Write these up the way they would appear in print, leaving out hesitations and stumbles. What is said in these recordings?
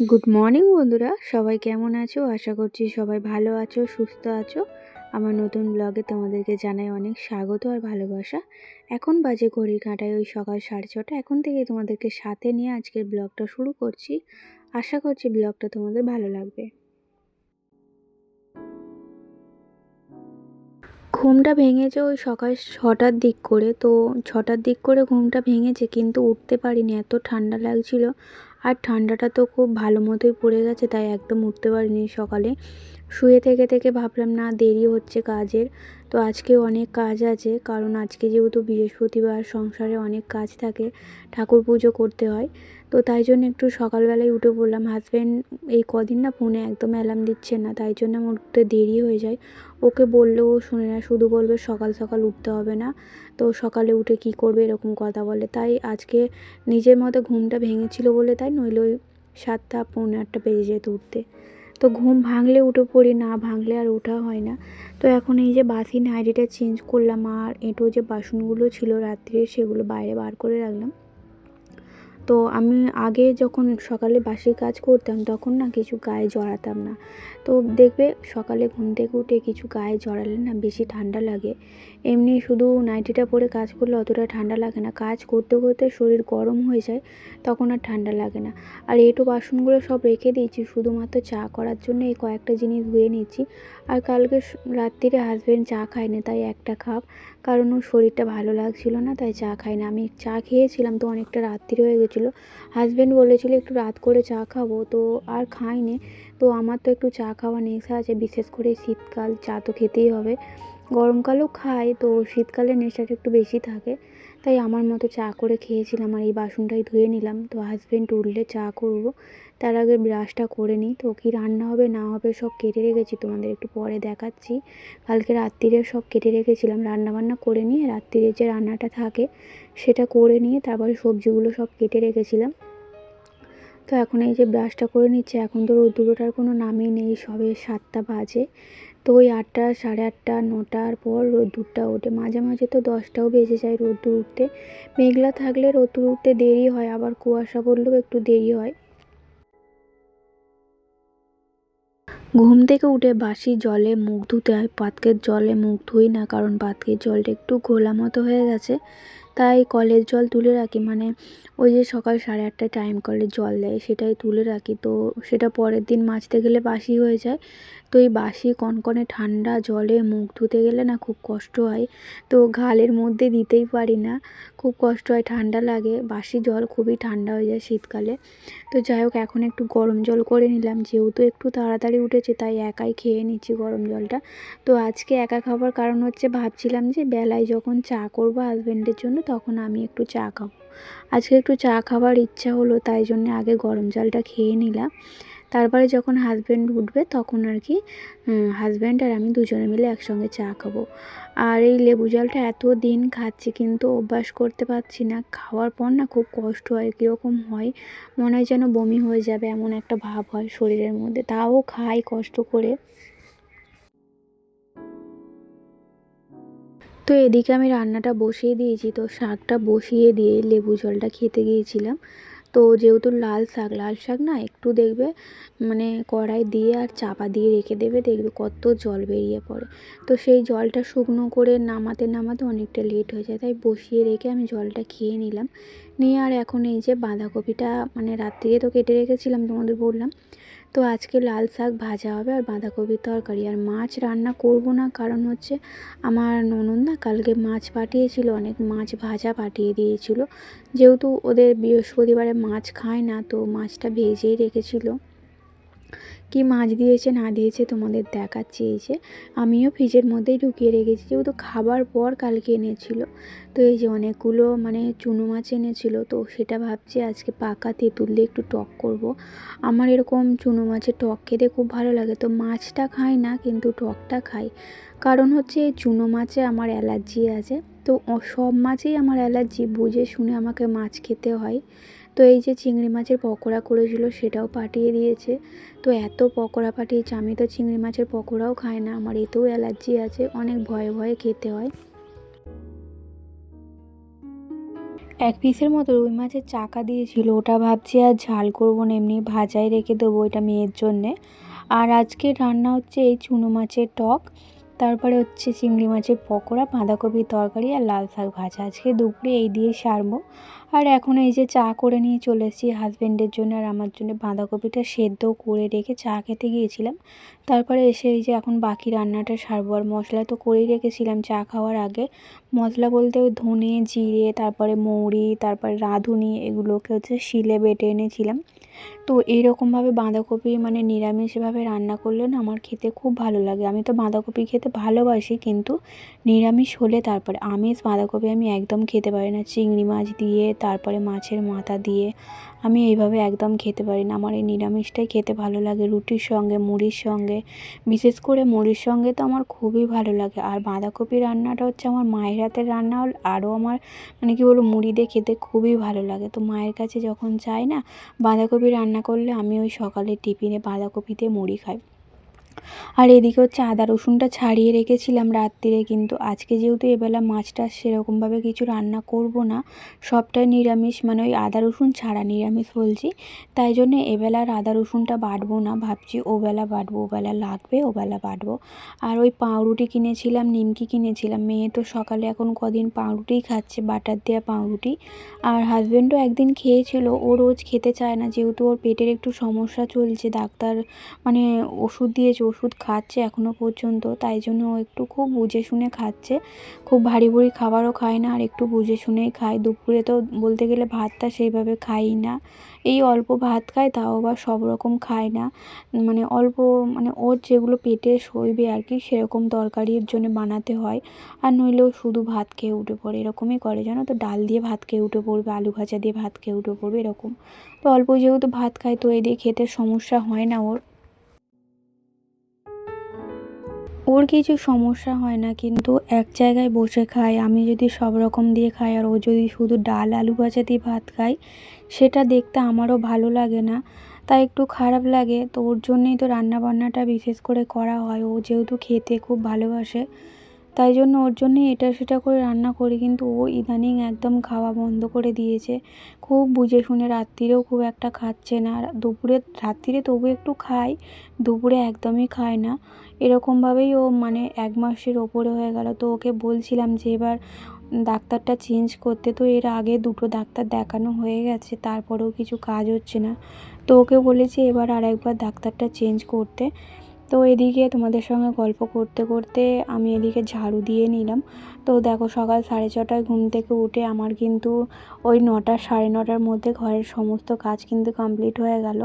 Good morning বন্ধুরা, সবাই কেমন আছো? আশা করছি সবাই ভালো আছো, সুস্থ আছো। আমার নতুন ব্লগে তোমাদেরকে জানাই অনেক স্বাগত আর ভালোবাসা। এখন বাজে ঘড়ির কাঁটায় ওই সকাল 6:30। এখন থেকে তোমাদেরকে সাথে নিয়ে আজকের ব্লগটা শুরু করছি। আশা করছি ব্লগটা তোমাদের ভালো লাগবে। ঘুমটা ভেঙেছে ওই সকাল 6টার দিক করে, তো 6টার দিক করে ঘুমটা ভেঙেছে, কিন্তু উঠতে পারিনি, এত ঠান্ডা লাগছিল। আর ঠান্ডাটা তো খুব ভালো মতোই পড়ে গেছে, তাই একদম উঠতে পারিনি সকালে। শুয়ে থেকে থেকে ভাবলাম না, দেরি হচ্ছে কাজের, তো আজকে অনেক কাজ আছে, কারণ আজকে যেহেতু বৃহস্পতিবার, সংসারে অনেক কাজ থাকে, ঠাকুর পুজো করতে হয়। তো তাই জন্য একটু সকালবেলায় উঠে পড়লাম। হাজব্যান্ড এই কদিন না ফোনে একদম অ্যালার্ম দিচ্ছে না, তাই জন্য আমার উঠতে দেরি হয়ে যায়। ওকে বললেও শোনে না, শুধু বলবে সকাল সকাল উঠতে হবে না, তো সকালে উঠে কি করবে, এরকম কথা বলে। তাই আজকে নিজের মতো ঘুমটা ভেঙেছিল বলে, তাই নইলে ওই 7টা পৌনে 8টা বেজে যেত উঠতে। তো ঘুম ভাঙলে উঠে পড়ি, না ভাঙলে আর ওঠা হয় না। তো এখন এই যে বাসি নাইটিটা চেঞ্জ করলাম, আর এঁটো যে বাসনগুলো ছিল রাত্রে, সেগুলো বাইরে বার করে রাখলাম। তো আমি আগে যখন সকালে বাসি কাজ করতাম, তখন না কিছু গায়ে জড়াতাম না। তো দেখবে সকালে ঘুম থেকে উঠে কিছু গায়ে জড়ালে না বেশি ঠান্ডা লাগে। এমনি শুধু নাইটিটা পরে কাজ করলে অতটা ঠান্ডা লাগে না, কাজ করতে করতে শরীর গরম হয়ে যায়, তখন আর ঠান্ডা লাগে না। আর এঁটো বাসনগুলো সব রেখে দিয়েছি শুধুমাত্র চা করার জন্য, এই কয়েকটা জিনিস ধুয়ে নিচ্ছি। আর কালকে রাত্রিরে হাজব্যান্ড চা খায়নি, তাই একটা কাপ, কারণ ওর শরীরটা ভালো লাগছিল না, তাই চা খাই না। আমি চা খেয়েছিলাম, তো অনেকটা রাত্রি হয়ে গেছিলো। হাজব্যান্ড বলেছিল একটু রাত করে চা খাবো, তো আর খাইনি। তো আমার তো একটু চা খাওয়া নেশা আছে, বিশেষ করে শীতকাল, চা তো খেতেই হবে। গরমকালেও খাই, তো শীতকালে নেশাটা একটু বেশি থাকে, তাই আমার মতো চা করে খেয়েছিলাম। আর এই বাসনটাই ধুয়ে নিলাম, তো হাজব্যান্ড উঠলে চা করব, তার আগে ব্রাশটা করে নিই। তো কী রান্না হবে না হবে সব কেটে রেখেছি, তোমাদের একটু পরে দেখাচ্ছি। কালকে রাত্রিরে সব কেটে রেখেছিলাম, রান্নাবান্না করে নিয়ে রাত্রিরে যে রান্নাটা থাকে সেটা করে নিয়ে তারপরে সবজিগুলো সব কেটে রেখেছিলাম। তো এখন এই যে ব্রাশটা করে নিচ্ছে, এখন তো রোদ্দুরোটার কোনো নামই নেই, সবে 7টা বাজে। তো ওই 8টা, সাড়ে 8টা, 9টার পর রোদ্দুরটা ওঠে, মাঝে মাঝে তো 10টাও বেজে যায় রোদ্দুর উঠতে। মেঘলা থাকলে রোদ্দুর উঠতে দেরি হয়, আবার কুয়াশা পড়লেও একটু দেরি হয়। ঘুম থেকে উঠে বাসি জলে মুখ ধুতে হয়, পাতকের জলে মুখ ধুই না, কারণ পাতকের জলটা একটু ঘোলা মতো হয়ে গেছে, তাই কলের জল তুলে রাখি। মানে ওই যে সকাল 8:30টায় টাইম কলের জল দেয়, সেটাই তুলে রাখি। তো সেটা পরের দিন মাজতে গেলে বাসি হয়ে যায়। তো এই বাসি কনকনে ঠান্ডা জলে মুখ ধুতে গেলে না খুব কষ্ট হয়, তো গালের মধ্যে দিতেই পারি না, খুব কষ্ট হয়, ঠান্ডা লাগে। বাসি জল খুবই ঠান্ডা হয়ে যায় শীতকালে। তো যাই হোক, এখন একটু গরম জল করে নিলাম, যেহেতু একটু তাড়াতাড়ি উঠেছে তাই একাই খেয়ে নিচ্ছি গরম জলটা। তো আজকে একা খাবার কারণ হচ্ছে, ভাবছিলাম যে বেলায় যখন চা করবো হাজব্যান্ডের জন্য, তখন আমি একটু চা খাবো। আজকে একটু চা খাবার ইচ্ছা হলো, তাই জন্য আগে গরম জলটা খেয়ে নিলাম। তারপরে যখন হাজব্যান্ড উঠবে তখন আর কি হাজব্যান্ড আর আমি দুজনে মিলে একসঙ্গে চা খাবো। আর এই লেবু জলটা এত দিন খাচ্ছি, কিন্তু অভ্যাস করতে পারছি না। খাওয়ার পর না খুব কষ্ট হয়, কীরকম হয়, মনে হয় যেন বমি হয়ে যাবে, এমন একটা ভাব হয় শরীরের মধ্যে, তাও খাই কষ্ট করে। তো এদিকে আমি রান্নাটা বসিয়ে দিয়েছি, তো শাকটা বসিয়ে দিয়ে লেবু জলটা খেতে গিয়েছিলাম। তো যেহেতু লাল শাক না একটু দেখবে, মানে কড়াই দিয়ে আর চাপা দিয়ে রেখে দেবে, দেখবে কত জল বেরিয়ে পড়ে। তো সেই জলটা শুকনো করে নামাতে নামাতে অনেকটা লেট হয়ে যায়, তাই বসিয়ে রেখে আমি জলটা খেয়ে নিলাম। নিয়ে আর এখন এই যে বাঁধাকপিটা, মানে রাত্রিরে তো কেটে রেখেছিলাম তোমাদের বললাম, তো আজকে লাল শাক ভাজা হবে আর বাঁধাকপির তরকারি। আর মাছ রান্না করব না, কারণ হচ্ছে আমার ননদ না কালকে মাছ পাঠিয়েছিল, অনেক মাছ ভাজা পাঠিয়ে দিয়েছিল, যেহেতু ওদের বৃহস্পতিবারে মাছ খায় না, তো মাছটা ভেজেই রেখেছিল। কি মাছ দিয়েছে না দিয়েছে তোমাদের দেখাচ্ছি। এই যে আমিও ফ্রিজের মধ্যেই ঢুকিয়ে রেখেছি, যেহেতু খাবার পর কালকে এনেছিল। তো এই যে অনেকগুলো মানে চুনো মাছ এনেছিল, তো সেটা ভাবছি আজকে পাকা তেঁতুল দিয়ে একটু টক করব। আমার এরকম চুনো মাছের টক খেতে খুব ভালো লাগে, তো মাছটা খাই না কিন্তু টকটা খাই, কারণ হচ্ছে এই চুনো মাছে আমার অ্যালার্জি আছে। তো সব মাছেই আমার অ্যালার্জি, বুঝে শুনে আমাকে মাছ খেতে হয়। তো এই যে চিংড়ি মাছের পকোড়া করেছিল, সেটাও পাঠিয়ে দিয়েছে। তো এত পকোড়া পাঠিয়েছে, আমি তো চিংড়ি মাছের পকোড়াও খাই না, আমার এতেও অ্যালার্জি আছে, অনেক ভয়ে ভয়ে খেতে হয়। এক পিসের মতো রুই মাছের চাকা দিয়েছিল, ওটা ভাবছি আর ঝাল করবো না, এমনি ভাজাই রেখে দেবো এটা মেয়ের জন্যে। আর আজকে রান্না হচ্ছে এই চুনো মাছের টক, তারপরে হচ্ছে চিংড়ি মাছের পকোড়া, বাঁধাকপির তরকারি আর লাল শাক ভাজা। আজকে দুপুরে এই দিয়ে সারবো। আর এখন এই যে চা করে নিয়ে চলে এসেছি হাজব্যান্ডের জন্য আর আমার জন্য। বাঁধাকপিটা সেদ্ধ করে রেখে চা খেতে গিয়েছিলাম, তারপরে এসে এই যে এখন বাকি রান্নাটা সারবো। আর মশলা তো করেই রেখেছিলাম চা খাওয়ার আগে। মশলা বলতে ওই ধনে জিরে, তারপরে মৌরি, তারপরে রাঁধুনি, এগুলোকে হচ্ছে শিলে বেটে এনেছিলাম। তো এইরকমভাবে বাঁধাকপি মানে নিরামিষভাবে রান্না করলে না আমার খেতে খুব ভালো লাগে। আমি তো বাঁধাকপি খেতে ভালোবাসি, কিন্তু নিরামিষ হলে, তারপরে আমিষ বাঁধাকপি আমি একদম খেতে পারি না। চিংড়ি মাছ দিয়ে, তারপরে মাছের মাথা দিয়ে আমি এইভাবে একদম খেতে পারি না। আমার এই নিরামিষটাই খেতে ভালো লাগে, রুটির সঙ্গে, মুড়ির সঙ্গে। বিশেষ করে মুড়ির সঙ্গে তো আমার খুবই ভালো লাগে। আর বাঁধাকপি রান্নাটা হচ্ছে আমার মায়ের হাতের রান্না, হল আরও আমার মানে কী বলবো, মুড়ি দিয়ে খেতে খুবই ভালো লাগে। তো মায়ের কাছে যখন যাই না, বাঁধাকপি রান্না করলে আমি ওই সকালের টিফিনে বাঁধাকপি দিয়ে মুড়ি খাই। আর এদিকে হচ্ছে আদা রসুনটা ছাড়িয়ে রেখেছিলাম রাত্রিরে, কিন্তু আজকে যেহেতু এবেলা মাছটা সেরকমভাবে কিছু রান্না করব না, সবটাই নিরামিষ, মানে ওই আদা রসুন ছাড়া নিরামিষ বলছি, তাই জন্য এবেলা আর আদা রসুনটা বাটবো না, ভাবছি ওবেলা বাটবো, ওবেলা লাগবে ওবেলা বাটবো। আর ওই পাউরুটি কিনেছিলাম, নিমকি কিনেছিলাম, মেয়ে তো সকালে এখন কদিন পাউরুটিই খাচ্ছে, বাটার দেওয়া পাউরুটি। আর হাজব্যান্ডও একদিন খেয়েছিল, ও রোজ খেতে চায় না, যেহেতু ওর পেটের একটু সমস্যা চলছে, ডাক্তার মানে ওষুধ দিয়েছে, ওষুধ খাচ্ছে এখনও পর্যন্ত, তাই জন্য ও একটু খুব বুঝে শুনে খাচ্ছে। খুব ভারী ভুরি খাবারও খায় না, আর একটু বুঝে শুনেই খায়। দুপুরে তো বলতে গেলে ভাতটা সেইভাবে খাই না, এই অল্প ভাত খায়, তাও আবার সব রকম খায় না, মানে অল্প, মানে ওর যেগুলো পেটে সইবে আর কি সেরকম তরকারির জন্য বানাতে হয়। আর নইলেও শুধু ভাত খেয়ে উঠে পড়ে, এরকমই করে জানো তো, ডাল দিয়ে ভাত খেয়ে উঠে পড়বে, আলু ভাজা দিয়ে ভাত খেয়ে উঠে পড়বে, এরকম। তো অল্প যেহেতু ভাত খায়, তো এই দিয়ে খেতে সমস্যা হয় না ওর। ওর কিছু সমস্যা হয় না, কিন্তু এক জায়গায় বসে খায়। আমি যদি সব রকম দিয়ে খাই আর ও যদি শুধু ডাল আলু ভাজা দিয়ে ভাত খায়, সেটা দেখতে আমারও ভালো লাগে না, তাই একটু খারাপ লাগে। তো ওর জন্যই তো রান্না বান্নাটা বিশেষ করে করা হয়, ও যেহেতু খেতে খুব ভালোবাসে, তাই জন্য ওর জন্যই এটা সেটা করে রান্না করি। কিন্তু ও ইদানিং একদম খাওয়া বন্ধ করে দিয়েছে, খুব বুঝে শুনে। রাত্রিরেও খুব একটা খাচ্ছে না, দুপুরে রাত্রিরে তবু একটু খায়, দুপুরে একদমই খায় না। এরকমভাবেই ও মানে 1 মাসের ওপরে হয়ে গেল। তো ওকে বলছিলাম যে এবার ডাক্তারটা চেঞ্জ করতে, তো এর আগে 2টো ডাক্তার দেখানো হয়ে গেছে, তারপরেও কিছু কাজ হচ্ছে না। তো ওকে বলেছি এবার আরেকবার ডাক্তারটা চেঞ্জ করতে। তো এদিকে তোমাদের সঙ্গে গল্প করতে করতে আমি এদিকে ঝাড়ু দিয়ে নিলাম। তো দেখো সকাল 6:30টায় ঘুম থেকে উঠে আমার কিন্তু ওই 9টা 9:30টার মধ্যে ঘরের সমস্ত কাজ কিন্তু কমপ্লিট হয়ে গেল।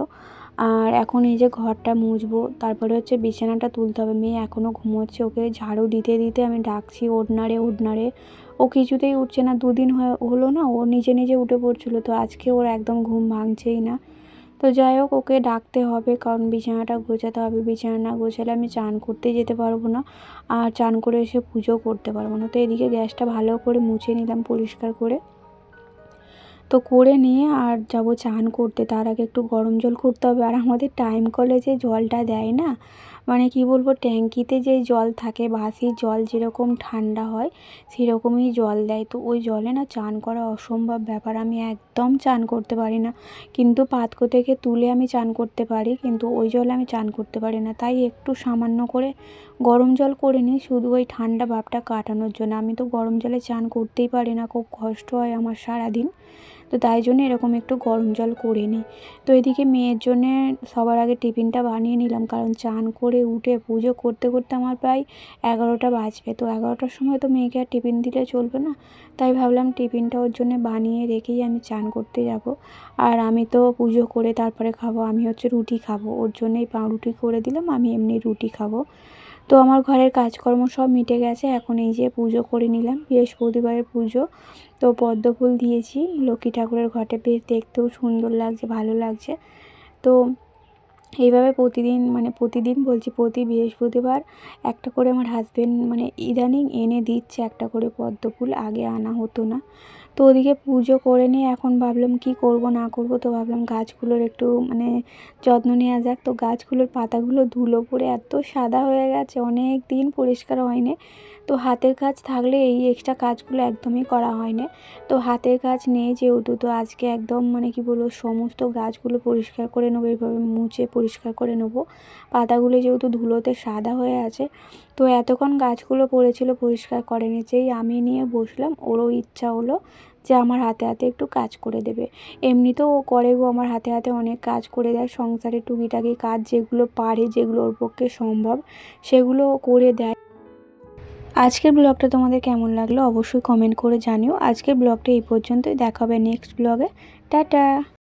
আর এখন এই যে ঘরটা মুছবো, তারপরে হচ্ছে বিছানাটা তুলতে হবে। মেয়ে এখনও ঘুমোচ্ছে, ওকে ঝাড়ু দিতে দিতে আমি ডাকছি ওঠ না রে, ওঠ না রে, ও কিছুতেই উঠছে না। 2 দিন হলো না, ও নিজে নিজে উঠে পড়ছিল, তো আজকে ওর একদম ঘুম ভাঙছেই না। তো যাই হোক, ওকে ডাকতে হবে, কারণ বিছানাটা গোছাতে হবে। বিছানা না গোছালে আমি চান করতে যেতে পারবো না, আর চান করে এসে পুজো করতে পারবো না। তো এদিকে গ্যাসটা ভালো করে মুছে নিলাম পরিষ্কার করে। তো করে নিয়ে আর যাব চান করতে, তার আগে একটু গরম জল করতে হবে। আর আমাদের টাইম কলে যে জলটা দেয় না, মানে কি বলবো, ট্যাঙ্কিতে যেই জল থাকে বাসির জল, যেরকম ঠান্ডা হয় সেরকমই জল দেয়। তো ওই জলে না চান করা অসম্ভব ব্যাপার, আমি একদম চান করতে পারি না। কিন্তু পাতকো থেকে তুলে আমি চান করতে পারি, কিন্তু ওই জলে আমি চান করতে পারি না। তাই একটু সামান্য করে গরম জল করে নিই, শুধু ওই ঠান্ডা ভাবটা কাটানোর জন্য। আমি তো গরম জলে চান করতেই পারি না, খুব কষ্ট হয় আমার সারাদিন। তো তাই জন্য এরকম একটু গরম জল করে নিই। তো এদিকে মেয়ের জন্যে সবার আগে টিফিনটা বানিয়ে নিলাম, কারণ চান করে উঠে পুজো করতে করতে আমার প্রায় 11টা বাজবে। তো 11টার সময় তো মেয়েকে আর টিফিন দিলে চলবে না, তাই ভাবলাম টিফিনটা ওর জন্য বানিয়ে রেখেই আমি চান করতে যাব। আর আমি তো পুজো করে তারপরে খাবো, আমি হচ্ছে রুটি খাবো, ওর জন্যই পাউরুটি করে দিলাম, আমি এমনি রুটি খাবো। তো আমার ঘরের কাজকর্ম সব মিটে গেছে, এখন এই যে পুজো করে নিলাম, বৃহস্পতিবারের পুজো। তো পদ্ম ফুল দিয়েছি লক্ষ্মী ঠাকুরের ঘটে, বেশ দেখতেও সুন্দর লাগছে, ভালো লাগছে। তো এইভাবে প্রতিদিন, মানে প্রতিদিন বলছি, প্রতি বৃহস্পতিবার একটা করে আমার হাজব্যান্ড মানে ইদানিং এনে দিচ্ছে একটা করে পদ্ম ফুল, আগে আনা হতো না। তো ওদিকে পুজো করে নিয়ে এখন ভাবলাম কি করব না করব, তো ভাবলাম গাছগুলোর একটু মানে যত্ন নেওয়া যাক। তো গাছগুলোর পাতাগুলো ধুলো পড়ে এত সাদা হয়ে গেছে, অনেক দিন পরিষ্কার হয়নি। তো হাতের কাজ থাকলে এই এক্সট্রা কাজগুলো একদমই করা হয় না। তো হাতের কাজ নেই যেহেতু, তো আজকে একদম মানে কি বলবো সমস্ত গাছগুলো পরিষ্কার করে নেবো, এইভাবে মুছে পরিষ্কার করে নেবো। পাতাগুলো যেহেতু ধুলোতে সাদা হয়ে আছে, তো এতক্ষণ গাছগুলো পড়েছিল পরিষ্কার করেনি। যেই আমি নিয়ে বসলাম ওরও ইচ্ছা হলো যে আমার হাতে হাতে একটু কাজ করে দেবে। এমনিতেও ও করে গো, আমার হাতে হাতে অনেক কাজ করে দেয়, সংসারে টুকিটাকি কাজ যেগুলো পারে, যেগুলো ওর পক্ষে সম্ভব সেগুলো ও করে দেয়। আজকের ব্লগটা তোমাদের কেমন লাগলো অবশ্যই কমেন্ট করে জানিও। আজকের ব্লগটা এই পর্যন্তই, দেখা হবে নেক্সট ব্লগে। টাটা।